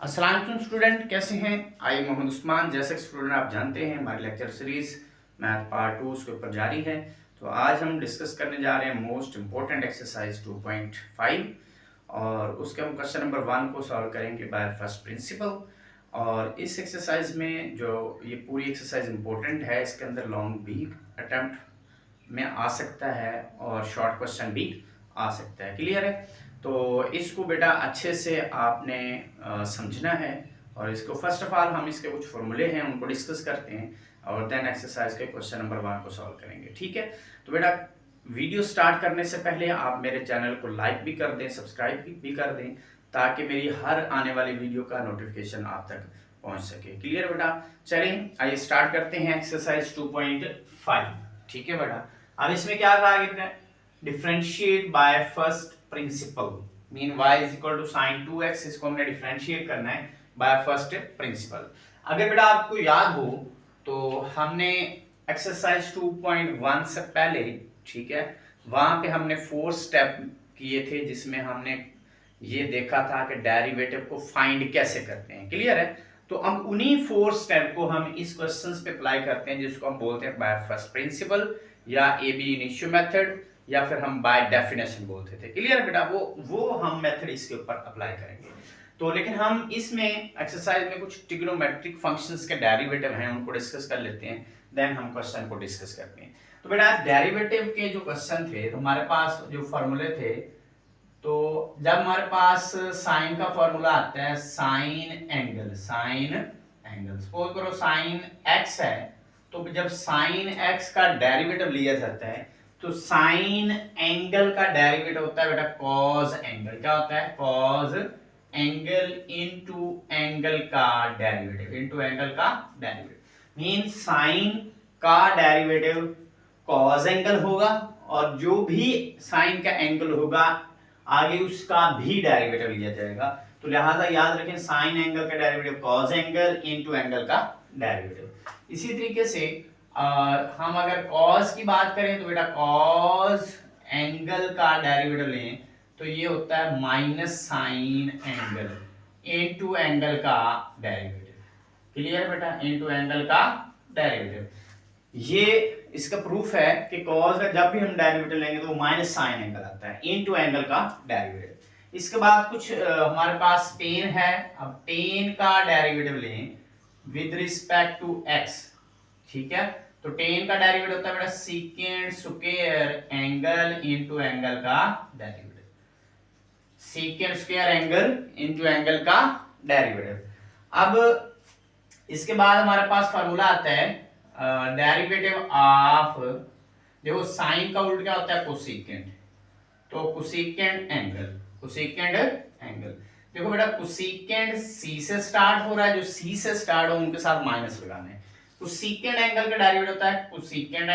अस्सलाम वालेकुम स्टूडेंट, कैसे हैं? आई मोहम्मद उस्मान। जैसे कि स्टूडेंट आप जानते हैं हमारी लेक्चर सीरीज मैथ पार्ट 2 उसके ऊपर जारी है। तो आज हम डिस्कस करने जा रहे हैं मोस्ट इम्पोर्टेंट एक्सरसाइज 2.5 और उसके हम क्वेश्चन नंबर 1 को सॉल्व करेंगे बाय फर्स्ट प्रिंसिपल। और इस एक्सरसाइज में जो ये पूरी एक्सरसाइज इम्पोर्टेंट है, इसके अंदर लॉन्ग भी अटेम्प्ट में आ सकता है और शॉर्ट क्वेश्चन भी आ सकता है। क्लियर है? तो इसको बेटा अच्छे से आपने समझना है। और इसको फर्स्ट ऑफ ऑल हम इसके कुछ फॉर्मूले हैं उनको डिस्कस करते हैं और देन एक्सरसाइज के क्वेश्चन नंबर 1 को सॉल्व करेंगे। ठीक है? तो बेटा वीडियो स्टार्ट करने से पहले आप मेरे चैनल को लाइक भी कर दें, सब्सक्राइब भी कर दें, ताकि मेरी हर आने वाली वीडियो का नोटिफिकेशन आप तक पहुंच सके। क्लियर बेटा? चलिए आइए स्टार्ट करते हैं एक्सरसाइज 2.5। ठीक है बेटा, अब इसमें क्या कहा गया? Differentiate by first principal, mean y is equal to sine 2x। इसको हमने डिफरेंशिएट करना है बाय फर्स्ट प्रिंसिपल। अगर बेटा आपको याद हो तो हमने एक्सरसाइज 2.1 से पहले, ठीक है, वहां पे हमने 4 स्टेप किए थे जिसमें हमने ये देखा था कि डेरिवेटिव को फाइंड कैसे करते हैं। क्लियर है? तो अब उन्हीं 4 स्टेप को हम इस क्वेश्चंस पे अप्लाई करते हैं जिसको हम बोलते हैं बाय फर्स्ट प्रिंसिपल या ए बी इनिशियो मेथड, या फिर हम बाय डेफिनेशन बोलते थे। क्लियर है बेटा? वो हम मेथड इसके ऊपर अप्लाई करेंगे। तो लेकिन हम इसमें एक्सरसाइज में कुछ ट्रिग्नोमेट्रिक फंक्शंस के डेरिवेटिव हैं उनको डिस्कस कर लेते हैं, देन हम क्वेश्चन को डिस्कस करते हैं। तो बेटा डेरिवेटिव के जो क्वेश्चन थे तो हमारे पास जो फॉर्मूले थे, तो जब हमारे पास साइन का फॉर्मूला आता है साइन एंगल सपोज करो साइन एक्स है, तो जब साइन एक्स का डेरिवेटिव लिया जाता है तो साइन एंगल का डेरिवेटिव होता है बेटा कॉस एंगल। क्या होता है? कॉस एंगल इनटू एंगल का डेरिवेटिव मीन साइन का डेरिवेटिव कॉस एंगल होगा और जो भी साइन का एंगल होगा आगे उसका भी डेरिवेटिव लिया जाएगा। तो लिहाजा याद रखें साइन एंगल का derivative cos angle into angle का डेरिवेटिव। इसी तरीके से हम अगर कॉस की बात करें तो बेटा कॉस एंगल का डेरिवेटिव लें तो ये होता है minus sine angle into angle का डेरिवेटिव। क्लियर बेटा? इनटू एंगल का डेरिवेटिव। ये इसका प्रूफ है कि कॉस का जब भी हम डेरिवेटिव लेंगे तो वो माइनस साइन एंगल आता है इनटू एंगल का डेरिवेटिव। इसके बाद कुछ हमारे पास टेन है। अब टेन का डेरिवेटिव लें विद रिस्पेक्ट टू एक्स। ठीक है? तो टेन का डेरिवेटिव होता है बेटा secant square angle into angle का derivative. Secant square angle into angle का डेरिवेटिव। अब इसके बाद हमारे पास फार्मूला आता है डेरिवेटिव ऑफ, देखो साइन का उल्टा क्या होता है? कोसेकेंड। तो कोसेकेंड एंगल देखो बेटा कोसेकेंड सी से स्टार्ट हो रहा है, जो सी से स्टार्ट हो उनके साथ माइनस लगाना है। कोसेकेंड एंगल का डेरिवेटिव होता है cosecant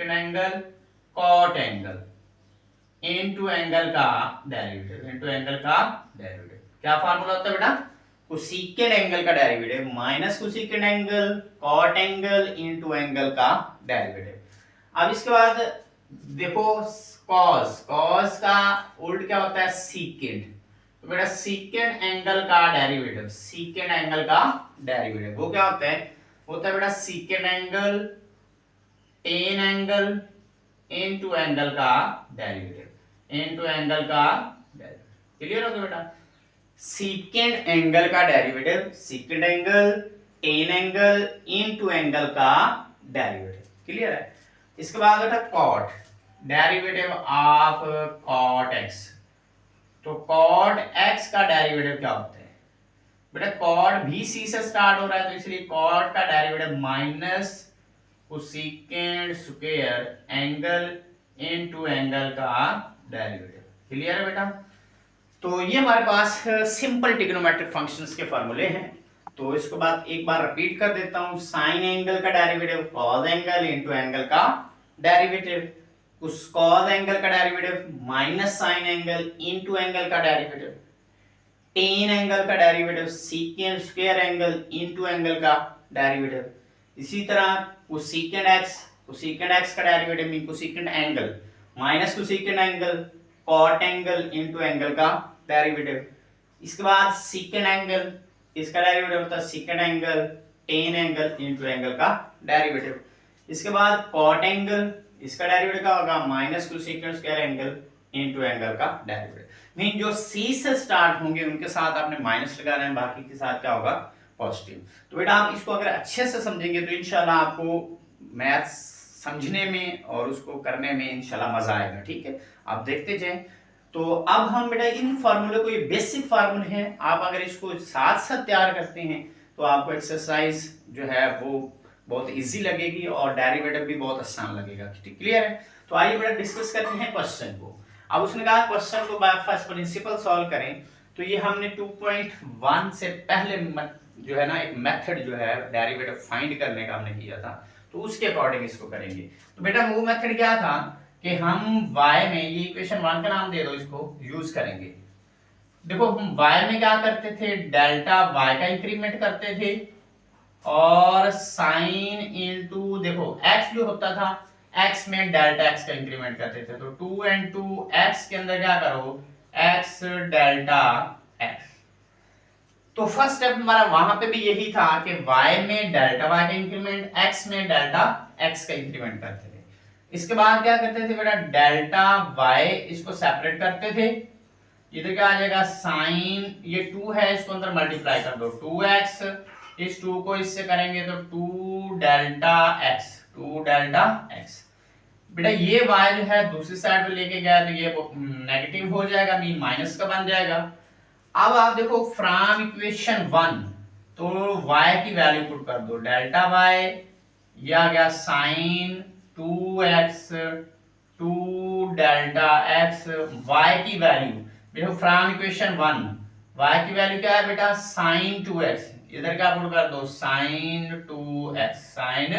angle cot angle into angle का डेरिवेटिव। क्या फार्मूला होता है बेटा? कोसेकेंड एंगल का derivative minus cosecant angle cot angle into angle का डेरिवेटिव। अब इसके बाद देखो कॉस का उल्ट क्या होता है? सीकेंड। तो बेटा सीकेंड एंगल का डेरिवेटिव वो क्या होता है? बेटा secant angle tan angle into angle का डेरिवेटिव क्लियर हो गया बेटा? सीकेंड एंगल का derivative secant angle tan angle into angle का डेरिवेटिव। क्लियर है? इसके बाद बेटा cot derivative of cot x. तो कॉट एक्स का डेरिवेटिव क्या होता है बेटा? कॉट भी सी से स्टार्ट हो रहा है तो इसलिए कॉट का derivative minus cosecant square angle into angle का डेरिवेटिव। क्लियर है बेटा? तो ये हमारे पास सिंपल ट्रिग्नोमेट्रिक फंक्शंस के फॉर्मूले हैं। तो इसको बाद एक बार रिपीट कर देता हूं। साइन एंगल का derivative cos angle into angle का डेरिवेटिव। उस कॉस एंगल का derivative minus sine angle into angle का डेरिवेटिव। टेन एंगल का derivative secant square angle into angle का डेरिवेटिव। इसी तरह कोसेकेंड एक्स का derivative mean cosecant angle minus cosecant angle cot angle into angle का derivative. इसके बाद सेकेंड एंगल, इसका डेरिवेटिव होता है secant angle tan angle into angle का डेरिवेटिव। इसके बाद कॉट एंगल, इसका डेरिवेटिव क्या होगा minus two second square angle into angle का डेरिवेटिव। मीन जो सी से स्टार्ट होंगे उनके साथ आपने माइनस लगाना है, बाकी के साथ क्या होगा पॉजिटिव। तो बेटा आप इसको अगर अच्छे से समझेंगे तो इंशाल्लाह आपको मैथ्स समझने में और उसको करने में इंशाल्लाह मजा आएगा। ठीक है, आप देखते जाएं। तो अब हम बेटा इन फार्मूले को, ये बेसिक फार्मूले हैं, आप अगर इसको साथ साथ तैयार करते हैं तो आपको एक्सरसाइज जो है वो बहुत इजी लगेगी और डेरिवेटिव भी बहुत आसान लगेगा। क्लियर है? तो आइए बेटा डिस्कस करते हैं क्वेश्चन को। अब उसने कहा क्वेश्चन को बाय फर्स्ट प्रिंसिपल सॉल्व करें। तो ये हमने 2.1 से पहले जो है ना एक मेथड जो है डेरिवेटिव फाइंड करने का हमने किया था, तो उसके अकॉर्डिंग इसको करेंगे। तो बेटा वो मेथड क्या था कि हम y में, ये इक्वेशन 1 का नाम दे दो, इसको यूज करेंगे। देखो हम y में क्या करते थे, डेल्टा y का इंक्रीमेंट करते थे और साइन इनटू, देखो x जो होता था x में डेल्टा x का इंक्रीमेंट करते थे। तो 2 इनटू x के अंदर क्या करो x डेल्टा x। तो फर्स्ट स्टेप हमारा वहां पे भी यही था कि y में डेल्टा y का इंक्रीमेंट, x में डेल्टा x का इंक्रीमेंट करते थे। इसके बाद क्या करते थे बेटा, डेल्टा y इसको सेपरेट करते थे। इधर क्या आ जाएगा साइन, ये 2 है इसको अंदर मल्टीप्लाई कर दो 2x, इस 2 को इससे करेंगे तो 2 डेल्टा x, 2 डेल्टा x। बेटा ये y जो है दूसरी साइड पे लेके गया तो ये नेगेटिव हो जाएगा, मीन माइनस का बन जाएगा। अब आप देखो फ्रॉम इक्वेशन 1 तो y की वैल्यू पुट कर दो, डेल्टा y ये आ गया sine 2x 2 delta x, y की वैल्यू देखो फ्रॉम इक्वेशन 1 y की वैल्यू क्या है बेटा साइन 2x, इधर क्या पुट कर दो साइन 2x, साइन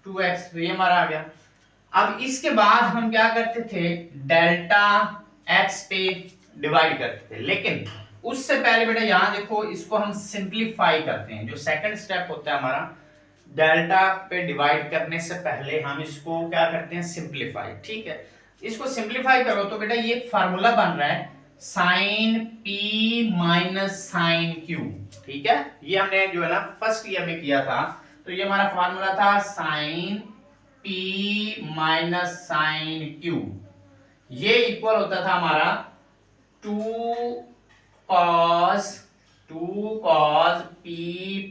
2x, तो ये हमारा आ गया। अब इसके बाद हम क्या करते थे, डेल्टा x पे डिवाइड करते थे, लेकिन उससे पहले बेटा यहां देखो इसको हम सिंप्लीफाई करते हैं। जो सेकंड स्टेप होता है हमारा डेल्टा पे डिवाइड करने से पहले हम इसको क्या करते हैं सिंप्लीफाई। ठीक है, इसको सिंप्लीफाई करो तो बेटा ये फार्मूला बन रहा है sine p minus sine q। ठीक है, ये हमने जो है ना फर्स्ट ईयर में किया था, तो ये हमारा फार्मूला था sine p minus sine q। ये इक्वल होता था हमारा 2 cos p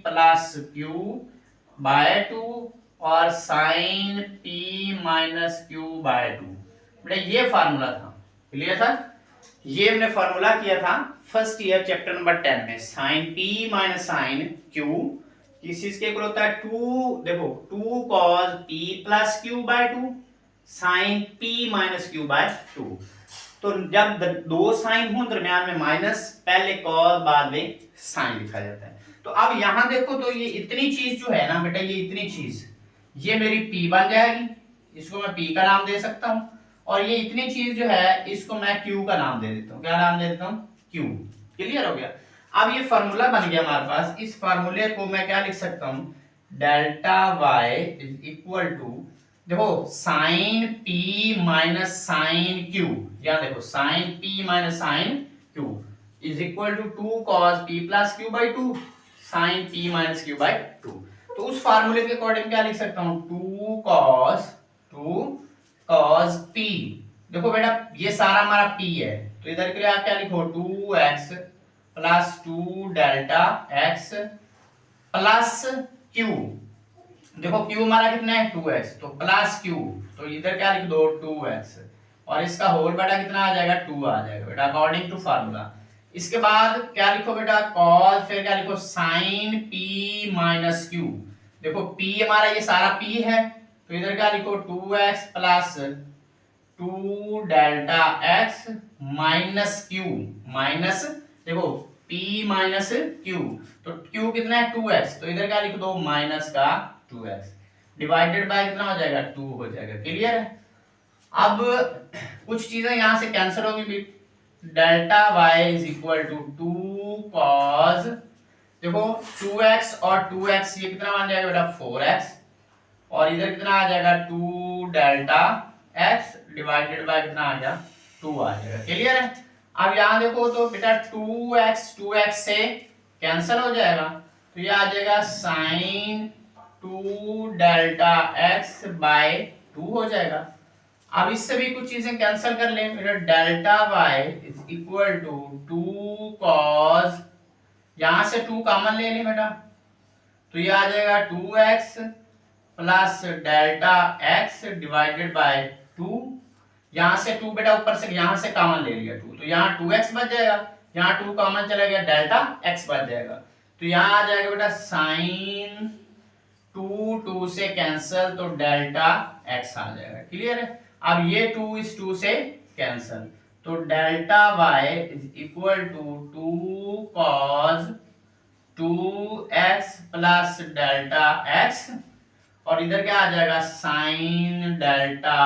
plus q by 2 और sine p minus q by 2। बेटा ये फार्मूला था, क्लियर था? ये हमने फार्मूला किया था फर्स्ट ईयर चैप्टर नंबर 10 में, sine p minus sine q किस चीज के इक्वल होता है 2, देखो 2 cos p plus q by 2 sine p minus q by 2। तो जब दो साइन हो दरमियान में माइनस, पहले कॉस बाद में साइन लिखा जाता है। तो अब यहां देखो तो ये इतनी चीज जो है ना बेटा, ये इतनी चीज ये मेरी p बन जाएगी, इसको मैं p का नाम दे सकता हूं, और ये इतनी चीज जो है इसको मैं q का नाम दे देता हूं। क्या नाम दे देता हूं? q। क्लियर हो गया? अब ये फार्मूला बन गया हमारे पास, इस फार्मूले को मैं क्या लिख सकता हूं, delta y is equal to, देखो sine p minus sine q, यहां देखो sine p minus sine q is equal to 2 cos p plus q by 2 sine p minus q by 2। तो उस फार्मूले के अकॉर्डिंग क्या लिख सकता हूं 2 cos p। देखो बेटा ये सारा हमारा p है, तो इधर के लिए आप क्या लिखो 2x plus 2 delta x plus q। देखो q हमारा कितना है 2x, तो प्लस q, तो इधर क्या लिख दो 2x और इसका होल बेटा कितना आ जाएगा 2 आ जाएगा बेटा अकॉर्डिंग टू फार्मूला। इसके बाद क्या लिखो बेटा cos, फिर क्या लिखो sin p माइनस q। देखो p हमारा ये सारा p है, तो इधर क्या लिखो 2x plus 2 delta x minus q, minus देखो p माइनस q, तो q कितना है 2x, तो इधर क्या लिख दो माइनस का 2x डिवाइडेड बाय कितना हो जाएगा 2 हो जाएगा। क्लियर है? अब कुछ चीजें यहां से कैंसिल होगी, delta y is equal to 2 cos, देखो 2x और 2x ये कितना बन जाएगा बेटा 4x, और इधर कितना आ जाएगा 2 डेल्टा x डिवाइडेड बाय कितना आ गया 2 आ जाएगा। क्लियर है? अब यहाँ देखो तो बेटा 2x से कैंसिल हो जाएगा, तो ये आ जाएगा साइन 2 डेल्टा x बाय 2 हो जाएगा। अब इससे भी कुछ चीजें कैंसिल कर लें बेटा, delta y is equal to 2 cos, यहां से 2 कॉमन ले लें बेटा, तो ये आ जाएगा 2x plus delta x divided by 2। यहां से 2 बेटा ऊपर से यहां से कॉमन ले लिया 2, तो यहाँ 2x बच जाएगा, यहाँ 2 कॉमन चला गया, डेल्टा x बच जाएगा, तो यहाँ आ जाएगा बेटा साइन 2 से कैंसिल, तो डेल्टा x आ जाएगा। क्लियर है? अब ये 2 इस 2 से कैंसिल, तो delta y is equal to 2 cos 2x plus delta x, और इधर क्या आ जाएगा साइन डेल्टा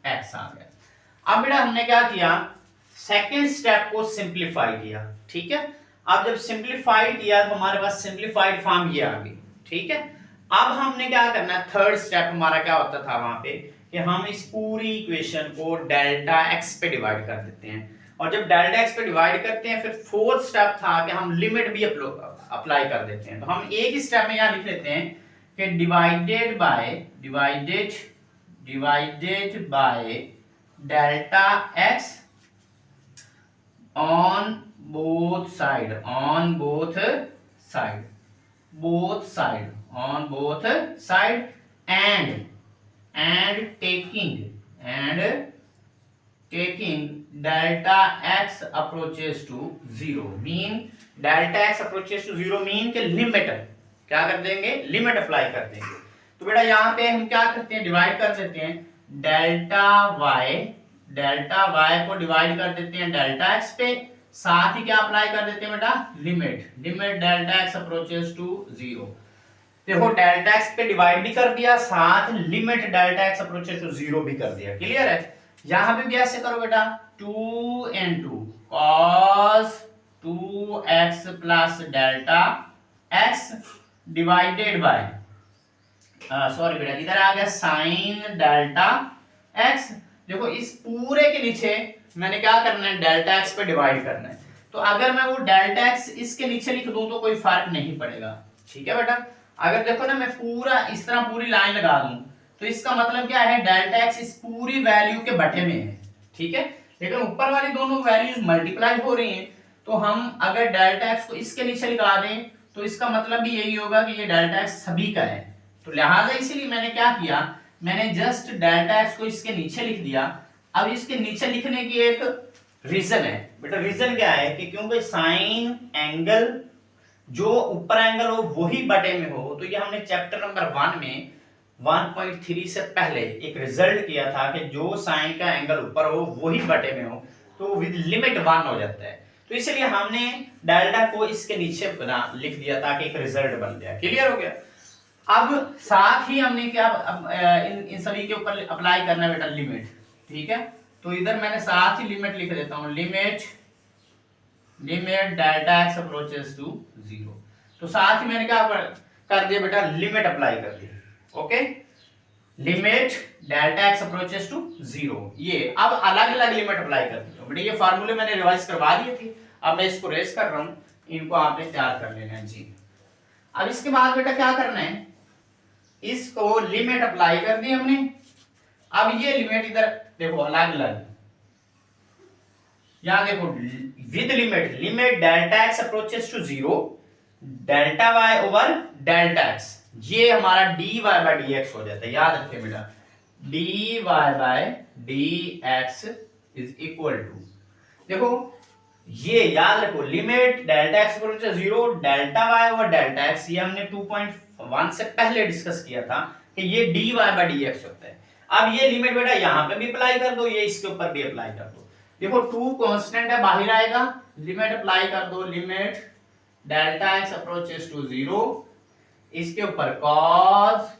x आ गया। अब बेटा हमने क्या किया, सेकेंड स्टेप को सिंप्लीफाई किया। ठीक है, अब जब सिंप्लीफाई किया तो हमारे पास सिंप्लीफाइड फॉर्म ये आ गई। ठीक है, अब हमने क्या करना है, थर्ड स्टेप हमारा क्या होता था वहां पे कि हम इस पूरी इक्वेशन को डेल्टा x पे डिवाइड कर देते हैं, और जब डेल्टा x पे डिवाइड करते हैं फिर फोर्थ स्टेप था कि हम लिमिट भी अप्लाई कर देते हैं। तो हम एक ही स्टेप में यहां लिख लेते हैं कि divided by delta x on both side and taking delta x approaches to 0 mean delta x approaches to 0 mean के लिमिट क्या कर देंगे, लिमिट अप्लाई कर देंगे। तो बेटा यहाँ पे हम क्या करते हैं, डिवाइड कर देते हैं डेल्टा y को डिवाइड कर देते हैं डेल्टा x पे, साथ ही क्या अप्लाई कर देते हैं बेटा, limit delta x approaches to 0। देखो डेल्टा x पे डिवाइड भी कर दिया, साथ limit delta x approaches to 0 भी कर दिया। क्लियर है? यहां पे भी ऐसे करो बेटा, 2 into cos 2x plus delta x divided by sorry बेटा इधर आ गया साइन डेल्टा x। देखो इस पूरे के नीचे मैंने क्या करना है, डेल्टा x पे डिवाइड करना है, तो अगर मैं वो डेल्टा x इसके नीचे लिख दूं तो कोई फर्क नहीं पड़ेगा। ठीक है बेटा, अगर देखो ना मैं पूरा इस तरह पूरी लाइन लगा दूं तो इसका मतलब क्या है, डेल्टा x इस पूरी वैल्यू के बटे में है। ठीक है, लेकिन ऊपर वाली दोनों वैल्यूज मल्टीप्लाई हो रही हैं, तो हम अगर डेल्टा x को इसके नीचे लिखा दें तो इसका मतलब भी यही होगा कि ये डेल्टा x सभी का है। तो लिहाजा इसीलिए मैंने क्या किया, मैंने जस्ट डेल्टा x को इसके नीचे लिख दिया। अब इसके नीचे लिखने की एक रीजन है बेटा, रीजन क्या है कि क्योंकि साइन एंगल जो ऊपर एंगल हो वही बटे में हो, तो ये हमने चैप्टर नंबर 1 में 1.3 से पहले एक रिजल्ट किया था कि जो साइन का एंगल ऊपर हो वही बटे में हो, तो विद लिमिट 1 हो जाता है। तो इसलिए हमने डेल्टा को इसके नीचे बना लिख दिया ताकि एक रिजल्ट बन जाए। क्लियर हो गया? अब साथ ही हमने क्या इन सभी के ऊपर अप्लाई करना है बेटा लिमिट। ठीक है, तो इधर मैंने साथ ही लिमिट लिख देता हूं, limit delta x approaches to 0। तो साथ ही मैंने क्या कर दिया बेटा, लिमिट अप्लाई कर दी। Okay, limit delta x approaches to 0, ये अब अलग अलग लिमिट अप्लाई कर दी बेटा। ये फार्मूले मैंने रिवाइज करवा दिए थे, अब मैं इसको रेस कर रहा हूं, इनको आपने तैयार कर लेना है जी। अब इसके बाद बेटा क्या करना है, इसको लिमिट अप्लाई कर दी हमने। अब ये लिमिट इधर देखो अलग अलग, यहां देखो with limit delta x approaches to 0 delta y over delta x, ये हमारा dy बाय dx हो जाता है। याद रखिए बेटा, dy by dx is equal to, देखो ये याद रखो, limit delta x approaches 0 delta y over delta x, ये हमने 2.1 से पहले डिस्कस किया था कि ये dy बाय dx होता है। अब ये लिमिट बेटा यहां पे भी अप्लाई कर दो, ये इसके ऊपर भी अप्लाई कर दो। देखो 2 कांस्टेंट है, बाहर आएगा, लिमिट अप्लाई कर दो, limit delta x approaches to 0, इसके ऊपर cos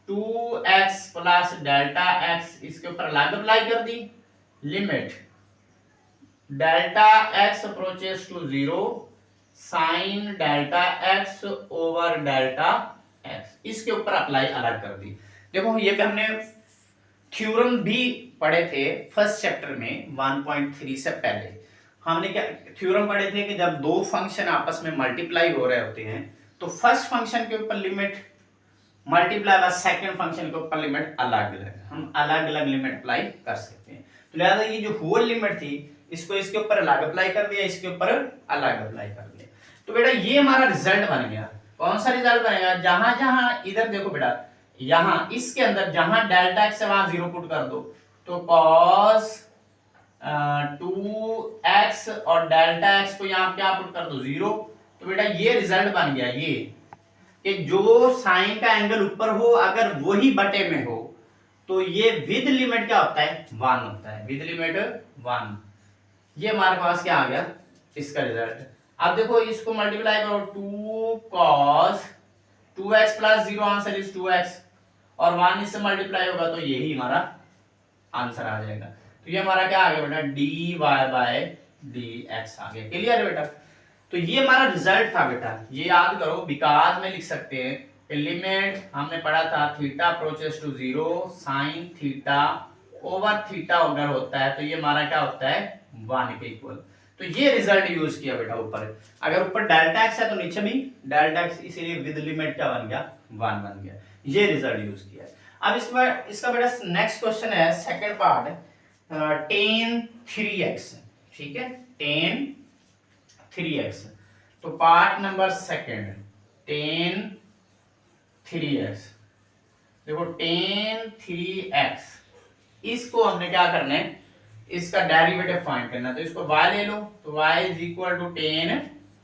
2x plus delta x, इसके ऊपर अलग अप्लाई कर दी, limit delta x approaches to 0 sine delta x over delta x, इसके ऊपर अप्लाई अलग कर दी। देखो ये पे हमने थ्योरम भी पढ़े थे फर्स्ट चैप्टर में 1.3 से पहले, हमने क्या थ्योरम पढ़े थे कि जब दो फंक्शन आपस में मल्टीप्लाई हो रहे होते हैं तो फर्स्ट फंक्शन के ऊपर limit multiply by second function के ऊपर लिमिट अलग अलग, हम अलग अलग लिमिट अप्लाई कर सकते हैं। तो लिहाजा ये जो होल लिमिट थी इसको इसके ऊपर अलग अप्लाई कर दिया, इसके ऊपर अलग अप्लाई कर दिया। तो बेटा ये हमारा रिजल्ट बन गया। कौन सा रिजल्ट बनेगा? जहां जहां इधर देखो बेटा, यहां इसके अंदर जहां डेल्टा एक्स है वहां 0 पुट कर दो, तो cos 2x और डेल्टा एक्स को यहां क्या पुट कर दो 0। तो बेटा ये रिजल्ट बन गया ये कि जो साइन का एंगल ऊपर हो अगर वही बटे में हो तो ये विद लिमिट क्या होता है 1 होता है, विद लिमिट 1। ये हमारे पास क्या आ गया इसका रिजल्ट। अब देखो इसको मल्टीप्लाई करो, 2 cos 2x plus 0 answer is 2x और 1 इससे मल्टीप्लाई होगा तो यही हमारा आंसर आ जाएगा। तो ये हमारा क्या आ गया बेटा dy बाय dx आ गया। क्लियर है बेटा? तो ये हमारा रिजल्ट था बेटा, ये याद करो। बिकॉज में लिख सकते हैं लिमिट हमने पढ़ा था theta approaches to 0 sine theta over theta अगर होता है तो ये हमारा क्या होता है 1 के इक्वल। तो ये रिजल्ट यूज किया बेटा ऊपर, अगर ऊपर डेल्टा एक्स है तो नीचे भी डेल्टा एक्स, इसीलिए विद लिमिट क्या बन गया 1 बन गया। ये रिजल्ट यूज किया। अब इसका बेटा नेक्स्ट क्वेश्चन है सेकंड पार्ट, tan 3x, ठीक है, tan 3x। तो part number second tan 3x, देखो tan 3x इसको हमने क्या करना है इसका डेरिवेटिव फाइंड करना है। तो इसको y ले लो तो y is equal to tan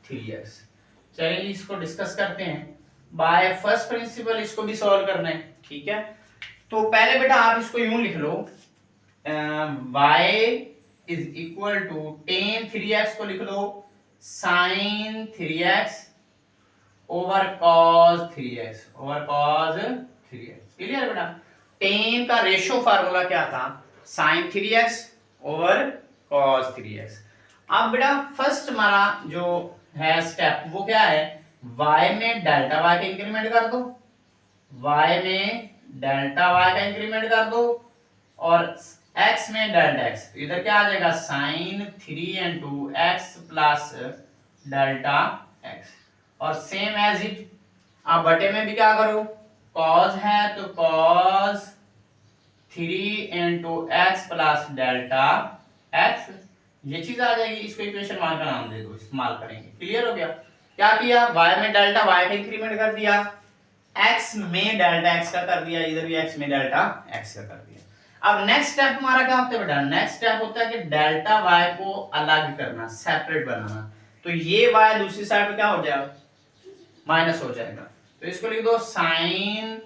3x। चलिए इसको डिस्कस करते हैं बाय फर्स्ट प्रिंसिपल, इसको भी सॉल्व करना है, ठीक है। तो पहले बेटा आप इसको यूं लिख लो, y is equal to tan 3x को लिख लो sin 3x over cos 3x over cos 3x। Clear है बेटा? tan का रेशियो फार्मूला क्या था sin 3x over cos 3x। अब बेटा फर्स्ट हमारा जो है स्टेप वो क्या है, y में डेल्टा y का इंक्रीमेंट कर दो, y में डेल्टा y का इंक्रीमेंट कर दो और x में डेल्टा x। तो इधर क्या आ जाएगा sin 3 into x plus delta x और सेम एज इट आप बटे में भी क्या करो, cos है तो cos 3 into x plus delta x, ये चीज आ जाएगी। इसको इक्वेशन 1 का नाम दे दो, इस्तेमाल करेंगे। क्लियर हो गया? क्या किया, y में डेल्टा y का इंक्रीमेंट कर दिया, x में डेल्टा x का कर दिया, इधर भी x में डेल्टा x का कर दिया। अब नेक्स्ट स्टेप हमारा क्या होता है बेटा, नेक्स्ट स्टेप होता है कि डेल्टा y को अलग करना, सेपरेट बनाना। तो ये y दूसरी साइड पे क्या हो जाएगा माइनस हो जाएगा। तो इसको लिख दो sin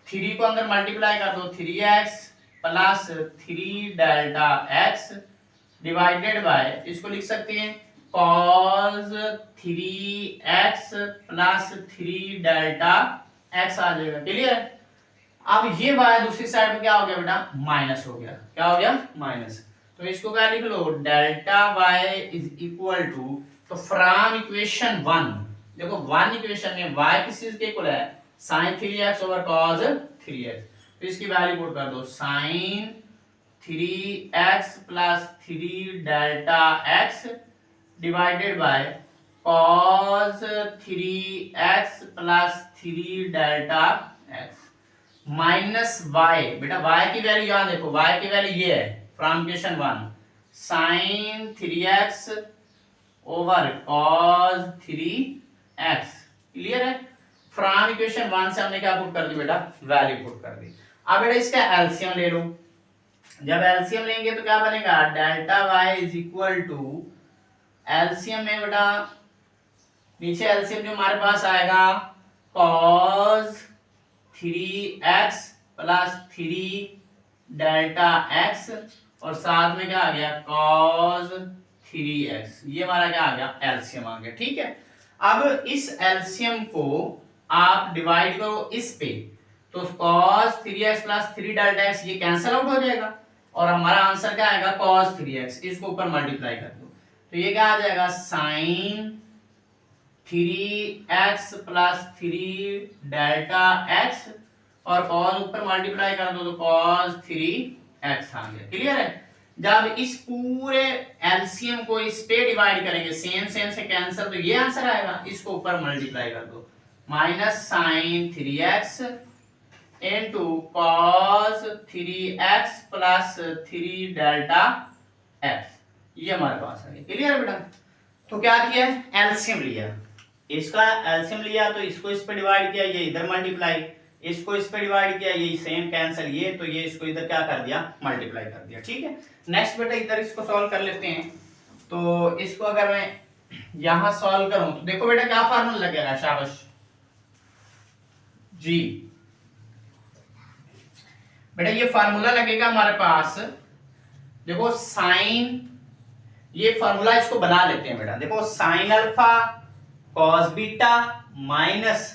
3 को अंदर मल्टीप्लाई कर दो 3x plus 3 delta x divided by, इसको लिख सकते हैं cos 3x plus 3 delta x आ जाएगा। क्लियर? अब ये y दूसरी साइड पे क्या हो गया बेटा माइनस हो गया। क्या हो गया माइनस। तो इसको क्या लिख लो delta y is equal to, तो फ्रॉम इक्वेशन 1 देखो 1 इक्वेशन में y किस चीज के इक्वल है sin 3x over cos 3x। तो इसकी वैल्यू पुट कर दो sin 3x plus 3 delta x divided by cos 3x plus 3 delta x minus y। बेटा y की वैल्यू यहां देखो, y की वैल्यू ये है from equation 1 sin 3x over cos 3x। Clear है? फ्रॉम इक्वेशन 1 से हमने क्या पुट कर दी बेटा वैल्यू पुट कर दी। अब बेटा इसका एलसीएम ले लो, जब एलसीएम लेंगे तो क्या बनेगा delta y is equal to, LCM में बेटा नीचे एलसीएम जो हमारे पास आएगा cos 3x plus 3 delta x और साथ में क्या आ गया cos 3x। ये हमारा क्या आ गया एलसीएम आ गया। ठीक है, अब इस एलसीएम को आप डिवाइड करो इस पे, तो cos 3x plus 3 delta x ये कैंसिल आउट हो जाएगा और हमारा आंसर क्या आएगा cos 3x। इसको ऊपर मल्टीप्लाई कर दो तो ये क्या आ जाएगा sin 3x plus 3 delta x और cos ऊपर मल्टीप्लाई कर दो तो cos 3x आ गया। क्लियर है? जब इस पूरे एलसीएम को इस पे डिवाइड करेंगे, सेम सेम से कैंसिल, तो ये आंसर आएगा। इसको ऊपर मल्टीप्लाई कर दो, minus sine 3x into cos 3x plus 3 delta x, ये हमारे पास आ गया। क्लियर बेटा? तो क्या किया, एलसीएम लिया, इसका एलसीएम लिया तो इसको इस पे डिवाइड किया, ये इधर मल्टीप्लाई, इसको इस पे डिवाइड किया, ये सेम कैंसिल, ये तो ये इसको इधर क्या कर दिया, मल्टीप्लाई कर दिया। ठीक है, नेक्स्ट बेटा इधर इसको सॉल्व कर लेते हैं। तो इसको अगर मैं यहां सॉल्व करूं तो देखो बेटा क्या फार्मूला लगेगा, शाबाश जी। बेटा ये फार्मूला लगेगा हमारे पास, देखो साइन, ये फार्मूला इसको बना लेते हैं बेटा। देखो sign alpha cos beta minus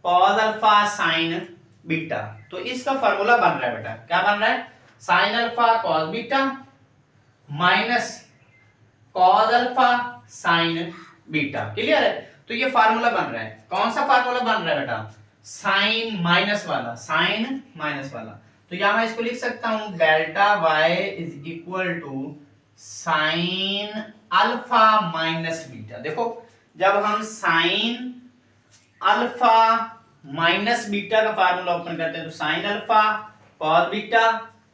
cos alpha sine beta, तो इसका फार्मूला बन रहा है बेटा, क्या बन रहा है, sign alpha cos beta minus cos alpha sine beta. Clear है? तो ये फार्मूला बन रहा है, कौन सा फार्मूला बन रहा है बेटा, साइन माइनस वाला, साइन माइनस वाला। तो यहां मैं इसको लिख सकता हूं delta y is equal to sine alpha minus beta. देखो जब हम साइन अल्फा माइनस बीटा का फार्मूला ओपन करते हैं तो sine alpha cos beta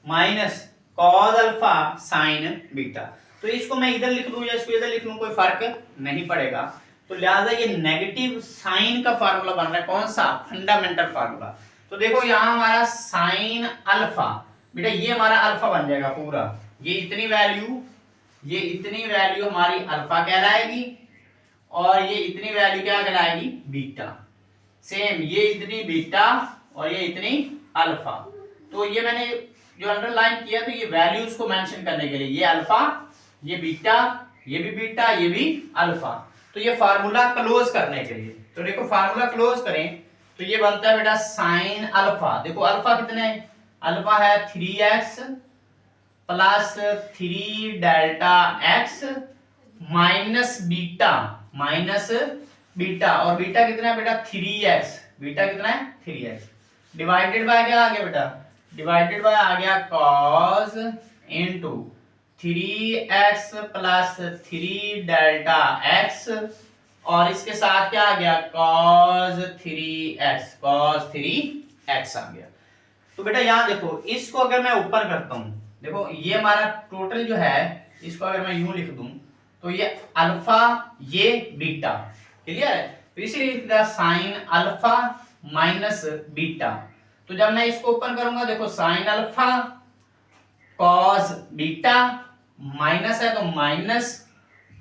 minus cos alpha sine beta, तो इसको मैं इधर लिख लूं या इसको इधर लिख लूं कोई फर्क नहीं पड़ेगा। तो लिहाजा ये नेगेटिव साइन का फार्मूला बन रहा है, कौन सा, फंडामेंटल फार्मूला। तो देखो यहां हमारा साइन अल्फा, बेटा ये हमारा अल्फा बन जाएगा पूरा, ये इतनी वैल्यू, ये इतनी वैल्यू हमारी अल्फा कहलाएगी और ये इतनी वैल्यू क्या कहलाएगी, बीटा। सेम ये इतनी बीटा और ये इतनी अल्फा। तो ये मैंने जो अंडरलाइन किया तो ये वैल्यूज को मेंशन करने के लिए, ये अल्फा, ये बीटा, ये भी बीटा, ये भी अल्फा। तो ये फार्मूला क्लोज करने के लिए, तो देखो फार्मूला क्लोज करें तो ये बनता है बेटा साइन अल्फा। देखो अल्फा कितने है, अल्फा है 3x plus 3 delta x minus beta, minus beta, और बीटा कितना है बेटा 3x, बीटा कितना है 3x, डिवाइडेड बाय क्या आ गया बेटा, डिवाइडेड बाय आ गया cos into 3x plus 3 delta x, और इसके साथ क्या आ गया cos 3x, cos 3x आ गया। तो बेटा यहां देखो इसको अगर मैं ऊपर करता हूं, देखो ये हमारा टोटल जो है, इसको अगर मैं यूं लिख दूं तो ये अल्फा, ये बीटा। क्लियर है? तो इसीलिए लिख दिया साइन अल्फा माइनस बीटा। तो जब मैं इसको ओपन करूंगा देखो sign alpha cos beta minus है तो minus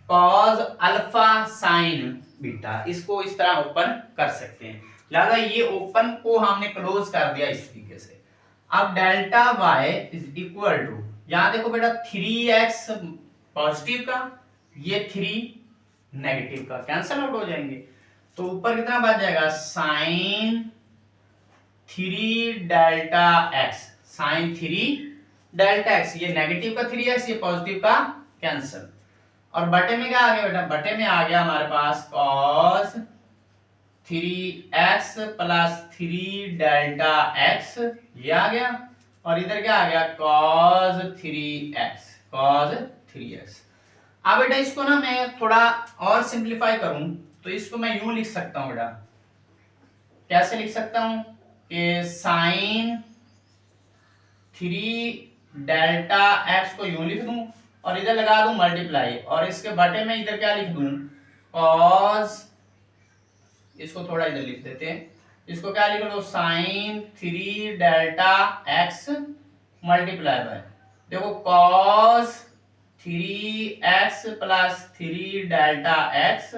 cos alpha sine beta, इसको इस तरह ओपन कर सकते हैं। लिहाजा ये ओपन को हमने क्लोज कर दिया इस तरीके से। अब delta y is equal to, यहां देखो बेटा 3x पॉजिटिव का, ये 3 नेगेटिव का कैंसल आउट हो जाएंगे, तो ऊपर कितना बच जाएगा sine 3 delta x, sine 3 delta x, ये नेगेटिव का 3x, ये पॉजिटिव का कैंसल, और बटे में क्या आ गया बेटा, बटे में आ गया हमारे पास cos 3x plus 3 delta x, ये आ गया, और इधर क्या आ गया cos 3x, cos 3x। अब बेटा इसको ना मैं थोड़ा और सिंप्लीफाई करूं तो इसको मैं यूं लिख सकता हूं बेटा, कैसे लिख सकता हूं कि साइन 3 डेल्टा x को यूं लिख दूं और इधर लगा दूं मल्टीप्लाई, और इसके बटे में इधर क्या लिख दूं cos, इसको थोड़ा इधर लिख देते हैं, इसको क्या लिख लो sine 3 delta x multiply by, देखो cos 3x plus 3 delta x,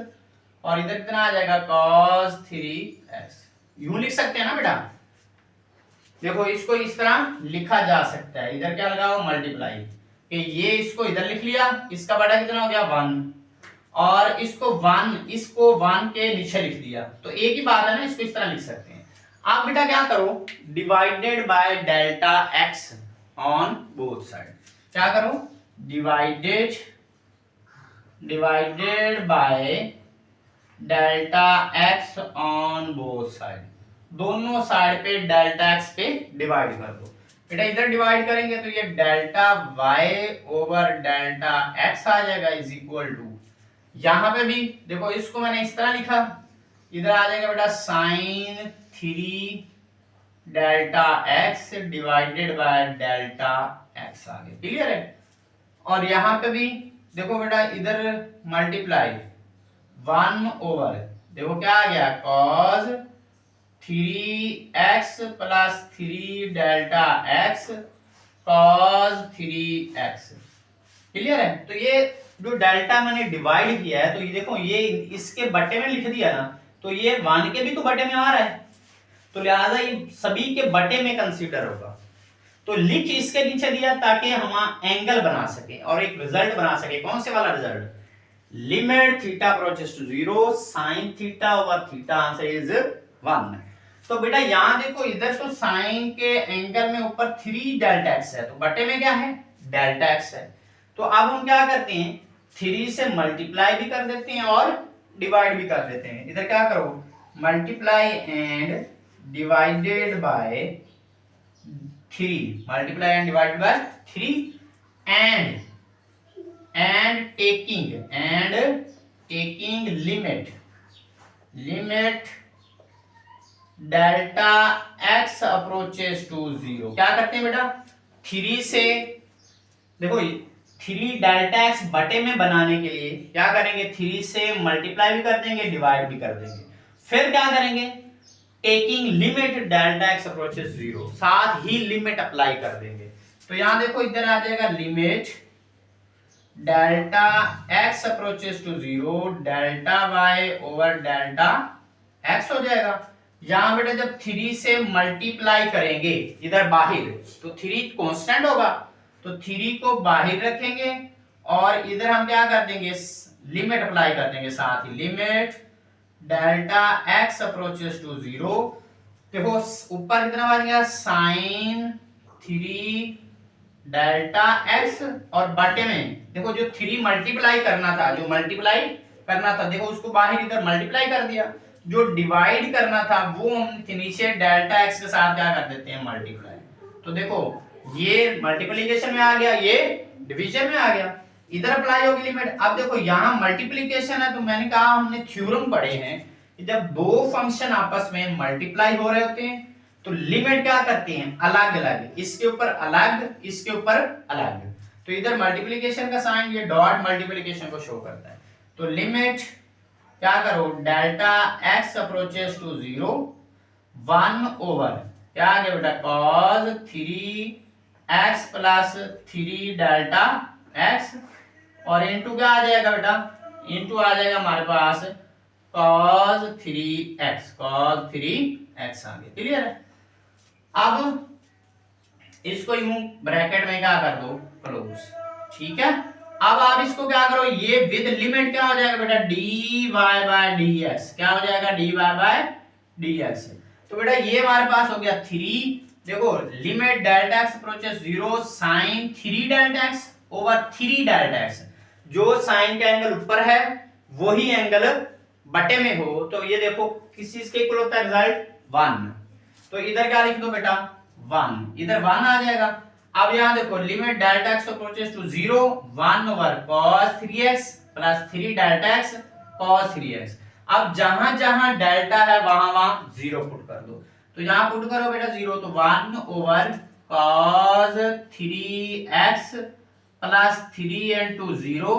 और इधर कितना आ जाएगा cos 3x। यूं लिख सकते हैं ना बेटा, देखो इसको इस तरह लिखा जा सकता है, इधर क्या लगाओ मल्टीप्लाई, कि ये इसको इधर लिख लिया, इसका बड़ा कितना हो गया 1, और इसको 1 के नीचे लिख दिया, तो एक ही बात है ना, इसको इस तरह लिख सकते हैं। आप बेटा क्या करो, divided by delta x on both side, क्या करो divided by delta x on both side, दोनों साइड पे डेल्टा x पे डिवाइड कर दो। बेटा इधर डिवाइड करेंगे तो ये delta y over delta x आ जाएगा इज इक्वल टू, यहां पे भी देखो इसको मैंने इस तरह लिखा, इधर आ जाएगा बेटा sine 3 delta x divided by delta x आ गया, क्लियर है। और यहां पे भी देखो बेटा इधर मल्टीप्लाई 1 ओवर, देखो क्या आ गया cos 3x plus 3 delta x cos 3x, clear है। तो ये जो डेल्टा मैंने डिवाइड किया है, तो ये देखो ये इसके बटे में लिख दिया ना, तो ये 1 के भी तो बटे में आ रहा है, तो लिहाजा ये सभी के बटे में कंसीडर होगा। तो लिख इसके नीचे दिया ताकि हम एंगल बना सके और एक रिजल्ट बना सके। कौन से वाला result? Limit theta approaches to 0 sine theta over theta, answer is 1। तो बेटा यहां देखो इधर तो साइन के एंगल में ऊपर 3 डेल्टा एक्स है, तो बटे में क्या है? डेल्टा एक्स है। तो अब हम क्या करते हैं, 3 से मल्टीप्लाई भी कर देते हैं और डिवाइड भी कर देते हैं। इधर क्या करो, multiply and divided by 3, multiply and divided by 3 and taking limit delta x approaches to 0। क्या करते हैं बेटा, 3 से देखो 3 डेल्टा एक्स बटे में बनाने के लिए क्या करेंगे, 3 से मल्टीप्लाई भी कर देंगे डिवाइड भी कर देंगे, फिर क्या करेंगे taking limit delta x approaches 0, साथ ही लिमिट अप्लाई कर देंगे। तो यहां देखो इधर आ जाएगा limit delta x approaches to 0 delta y over delta x हो जाएगा। यहां बेटा जब 3 से मल्टीप्लाई करेंगे इधर बाहर, तो 3 कांस्टेंट होगा, तो 3 को बाहर रखेंगे और इधर हम क्या कर देंगे, लिमिट अप्लाई कर देंगे, साथ ही limit delta x approaches to 0। देखो ऊपर कितना बन गया, साइन 3 डेल्टा एक्स, और बटे में देखो जो 3 मल्टीप्लाई करना था, देखो उसको बाहर इधर मल्टीप्लाई कर दिया, जो डिवाइड करना था वो हम नीचे डेल्टा एक्स के साथ क्या कर देते हैं, मल्टीप्लाई। तो देखो ये मल्टीप्लिकेशन में आ गया, ये डिवीजन में आ गया, इधर अप्लाई होगी लिमिट। अब देखो यहां मल्टीप्लिकेशन है, तो मैंने कहा हमने थ्योरम पढ़े हैं कि जब दो फंक्शन आपस में मल्टीप्लाई हो रहे होते हैं तो लिमिट क्या करते हैं, अलग अलग, इसके ऊपर अलग, इसके ऊपर अलग। तो इधर मल्टीप्लिकेशन का साइन ये डॉट मल्टीप्लिकेशन को शो करता है। तो लिमिट क्या करो, delta x approaches to 0 1 over क्या आ गया बेटा, cos 3x plus 3 delta x, और इनटू क्या आ जाएगा बेटा, इनटू आ जाएगा हमारे पास cos 3x आ गया, क्लियर है। अब इसको यूं ब्रैकेट में क्या कर दो, क्लोज, ठीक है। अब आप इसको क्या करो, ये विद लिमिट क्या हो जाएगा बेटा, dy बाय dx, क्या हो जाएगा, dy बाय dx। तो बेटा ये हमारे पास हो गया 3, देखो limit delta x approaches 0 sine 3 delta x over 3 delta x, जो साइन का एंगल ऊपर है वही एंगल बटे में हो, तो ये देखो किस चीज के इक्वल होता है, रिजल्ट 1। तो इधर क्या लिख दो बेटा 1, इधर 1 आ जाएगा। अब यहां देखो limit delta x approaches to 0 1 over cos 3x plus 3 delta x cos 3x। अब जहां जहां डेल्टा है वहां वहां 0 पुट कर दो, तो यहां पुट करो बेटा 0, तो 1 over cos 3x plus 3 into 0,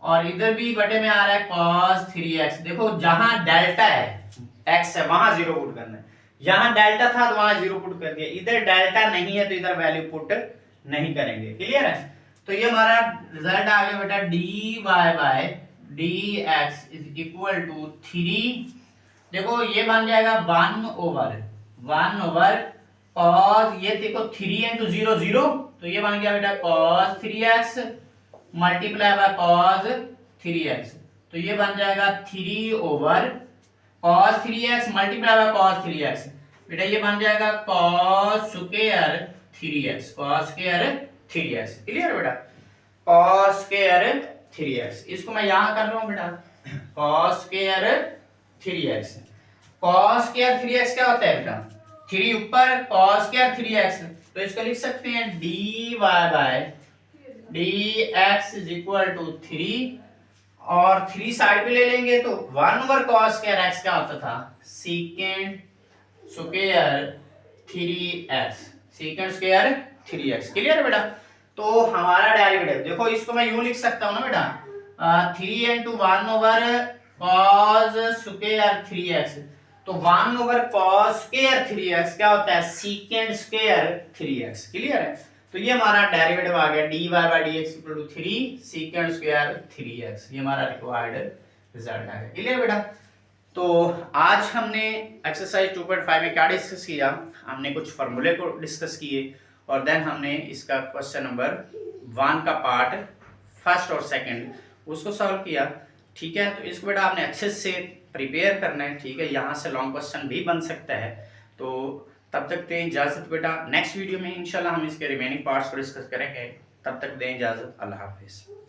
और इधर भी बटे में आ रहा है cos 3x। देखो जहां डेल्टा है x है वहां 0 पुट करना है, यहां डेल्टा था तो वहां 0 पुट कर दिया, इधर डेल्टा नहीं है तो इधर वैल्यू पुट नहीं करेंगे, क्लियर है। तो ये हमारा रिजल्ट आ गया बेटा dy by dx is equal to 3, देखो ये बन जाएगा 1 ओवर cos, ये देखो 3 into 0 0, तो ये बन गया बेटा cos 3x multiply by cos 3x, तो ये बन जाएगा 3 over cos 3x multiply by cos 3x, बेटा ये बन जाएगा cos स्क्वायर 3x, क्लियर बेटा, cos स्क्वायर 3x। इसको मैं यहां कर रहा हूं बेटा cos स्क्वायर 3x क्या होता है बेटा, 3 ऊपर cos स्क्वायर 3x, तो इसको लिख सकते हैं dy by dx is equal to 3 और 3 साइड पे ले लेंगे तो 1/cos स्क्वायर x क्या होता था सीकेंड square 3x सीकेंड square 3x। Clear है बेटा। तो हमारा डेरिवेटिव देखो इसको मैं यूं लिख सकता हूं ना बेटा 3 into 1/cos स्क्वायर 3x। तो 1/cos स्क्वायर 3x क्या होता है सीकेंड स्क्वायर 3x। क्लियर है। तो ये हमारा डेरिवेटिव आ गया dy by dx equal to 3 secant square 3x। ये हमारा रिक्वायर्ड रिजल्ट आ गया। क्लियर बेटा। तो आज हमने एक्सरसाइज 2.5 में क्या डिस्कस किया, हमने कुछ फार्मूले को डिस्कस किए और देन हमने इसका क्वेश्चन नंबर 1 का पार्ट फर्स्ट और सेकंड उसको सॉल्व किया। ठीक है। तो इसको बेटा आपने अच्छे से प्रिपेयर करना है। ठीक है। यहाँ से लॉन्ग क्वेश्चन भी बन सकता है। तो तब तक दें इजाज़त बेटा। नेक्स्ट वीडियो में इंशाल्लाह हम इसके रिमेनिंग पार्ट्स को डिस्कस करेंगे। तब तक दें इजाज़त। अल्लाह हाफिज़।